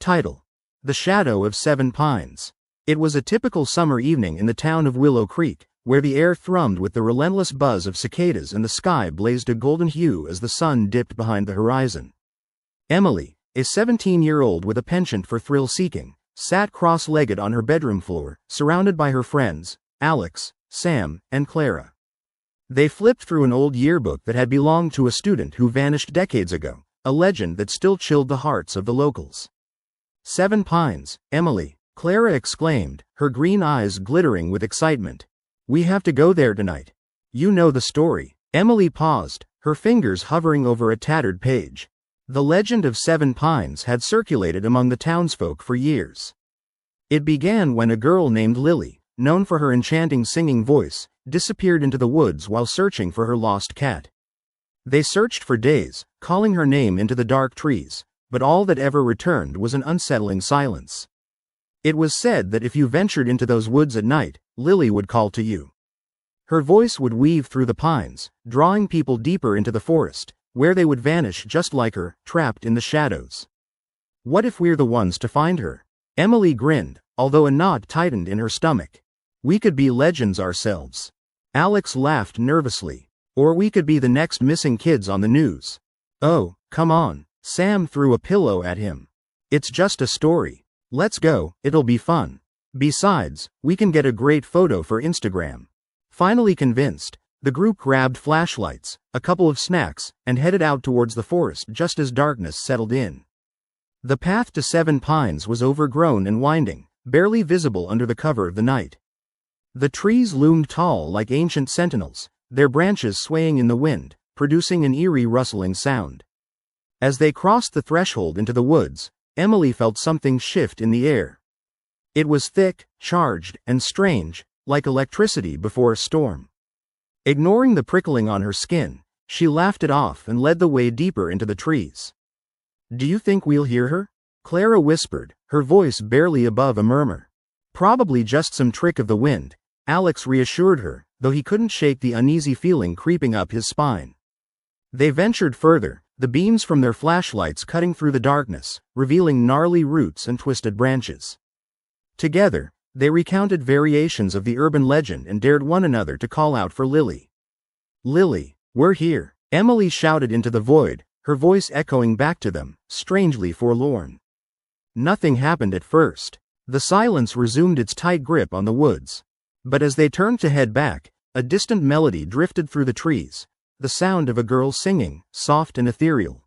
Title: The Shadow of 7 Pines. It was a typical summer evening in the town of Willow Creek, where the air thrummed with the relentless buzz of cicadas and the sky blazed a golden hue as the sun dipped behind the horizon. Emily, a 17-year-old with a penchant for thrill-seeking, sat cross-legged on her bedroom floor, surrounded by her friends, Alex, Sam, and Clara. They flipped through an old yearbook that had belonged to a student who vanished decades ago, a legend that still chilled the hearts of the locals. 7 Pines, Emily, Clara exclaimed, her green eyes glittering with excitement. We have to go there tonight. You know the story. Emily paused, her fingers hovering over a tattered page. The legend of 7 Pines had circulated among the townsfolk for years. It began when a girl named Lily, known for her enchanting singing voice, disappeared into the woods while searching for her lost cat. They searched for days, calling her name into the dark trees, but all that ever returned was an unsettling silence. It was said that if you ventured into those woods at night, Lily would call to you. Her voice would weave through the pines, drawing people deeper into the forest, where they would vanish just like her, trapped in the shadows. What if we're the ones to find her? Emily grinned, although a knot tightened in her stomach. We could be legends ourselves. Alex laughed nervously. Or we could be the next missing kids on the news. Oh, come on. Sam threw a pillow at him. It's just a story. Let's go, it'll be fun. Besides, we can get a great photo for Instagram. Finally convinced, the group grabbed flashlights, a couple of snacks, and headed out towards the forest just as darkness settled in. The path to 7 Pines was overgrown and winding, barely visible under the cover of the night. The trees loomed tall like ancient sentinels, their branches swaying in the wind, producing an eerie rustling sound. As they crossed the threshold into the woods, Emily felt something shift in the air. It was thick, charged, and strange, like electricity before a storm. Ignoring the prickling on her skin, she laughed it off and led the way deeper into the trees. Do you think we'll hear her? Clara whispered, her voice barely above a murmur. Probably just some trick of the wind, Alex reassured her, though he couldn't shake the uneasy feeling creeping up his spine. They ventured further, the beams from their flashlights cutting through the darkness, revealing gnarly roots and twisted branches. Together, they recounted variations of the urban legend and dared one another to call out for Lily. Lily, we're here, Emily shouted into the void, her voice echoing back to them, strangely forlorn. Nothing happened at first. The silence resumed its tight grip on the woods. But as they turned to head back, a distant melody drifted through the trees, the sound of a girl singing, soft and ethereal.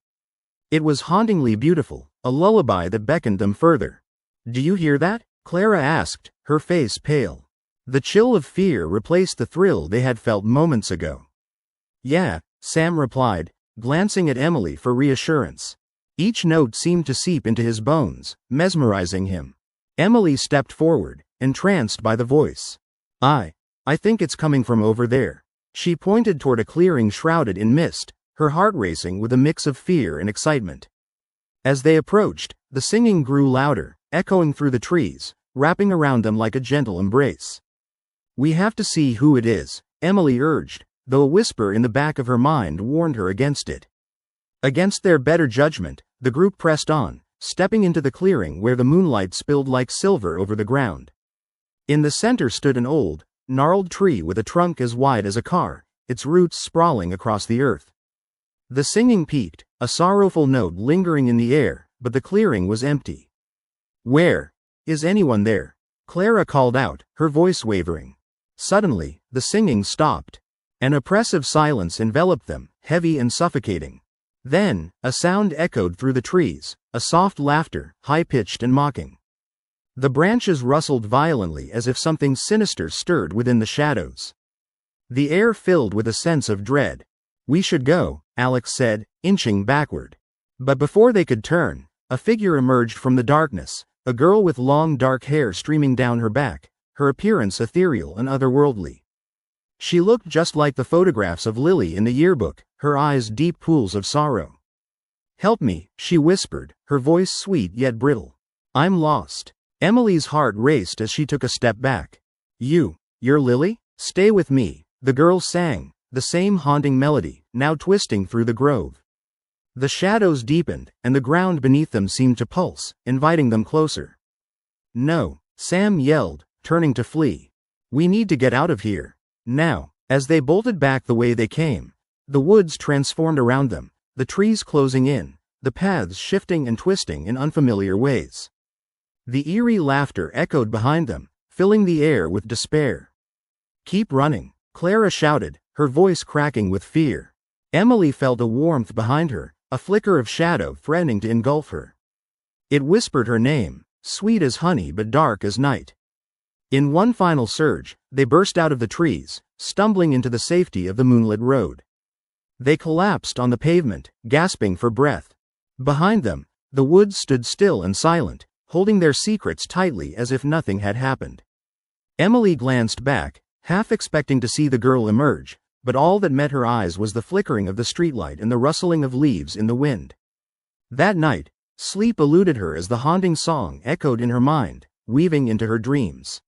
It was hauntingly beautiful, a lullaby that beckoned them further. Do you hear that? Clara asked, her face pale. The chill of fear replaced the thrill they had felt moments ago. Yeah, Sam replied, glancing at Emily for reassurance. Each note seemed to seep into his bones, mesmerizing him. Emily stepped forward, entranced by the voice. I think it's coming from over there. She pointed toward a clearing shrouded in mist, her heart racing with a mix of fear and excitement. As they approached, the singing grew louder, echoing through the trees, wrapping around them like a gentle embrace. We have to see who it is, Emily urged, though a whisper in the back of her mind warned her against it. Against their better judgment, the group pressed on, stepping into the clearing where the moonlight spilled like silver over the ground. In the center stood an old, gnarled tree with a trunk as wide as a car, its roots sprawling across the earth. The singing peaked, a sorrowful note lingering in the air, but the clearing was empty. Where? Is anyone there? Clara called out, her voice wavering. Suddenly, the singing stopped. An oppressive silence enveloped them, heavy and suffocating. Then, a sound echoed through the trees, a soft laughter, high-pitched and mocking. The branches rustled violently as if something sinister stirred within the shadows. The air filled with a sense of dread. We should go, Alex said, inching backward. But before they could turn, a figure emerged from the darkness, a girl with long dark hair streaming down her back, her appearance ethereal and otherworldly. She looked just like the photographs of Lily in the yearbook, her eyes deep pools of sorrow. Help me, she whispered, her voice sweet yet brittle. I'm lost. Emily's heart raced as she took a step back. You're Lily? Stay with me, the girl sang, the same haunting melody, now twisting through the grove. The shadows deepened, and the ground beneath them seemed to pulse, inviting them closer. "No," Sam yelled, turning to flee. "We need to get out of here. Now." As they bolted back the way they came, the woods transformed around them, the trees closing in, the paths shifting and twisting in unfamiliar ways. The eerie laughter echoed behind them, filling the air with despair. "Keep running," Clara shouted, her voice cracking with fear. Emily felt a warmth behind her, a flicker of shadow threatening to engulf her. It whispered her name, sweet as honey but dark as night. In one final surge, they burst out of the trees, stumbling into the safety of the moonlit road. They collapsed on the pavement, gasping for breath. Behind them, the woods stood still and silent, holding their secrets tightly as if nothing had happened. Emily glanced back, half expecting to see the girl emerge, but all that met her eyes was the flickering of the streetlight and the rustling of leaves in the wind. That night, sleep eluded her as the haunting song echoed in her mind, weaving into her dreams.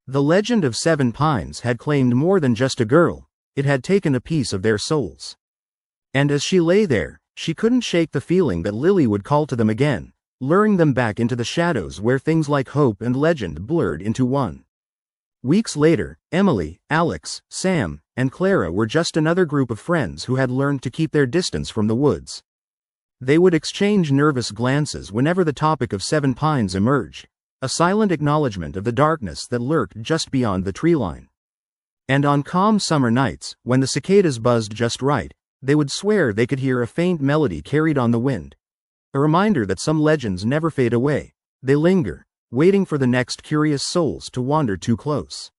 The legend of 7 Pines had claimed more than just a girl, it had taken a piece of their souls. And as she lay there, she couldn't shake the feeling that Lily would call to them again, luring them back into the shadows where things like hope and legend blurred into one. Weeks later, Emily, Alex, Sam, and Clara were just another group of friends who had learned to keep their distance from the woods. They would exchange nervous glances whenever the topic of 7 Pines emerged, a silent acknowledgement of the darkness that lurked just beyond the treeline. And on calm summer nights, when the cicadas buzzed just right, they would swear they could hear a faint melody carried on the wind. A reminder that some legends never fade away, they linger, waiting for the next curious souls to wander too close.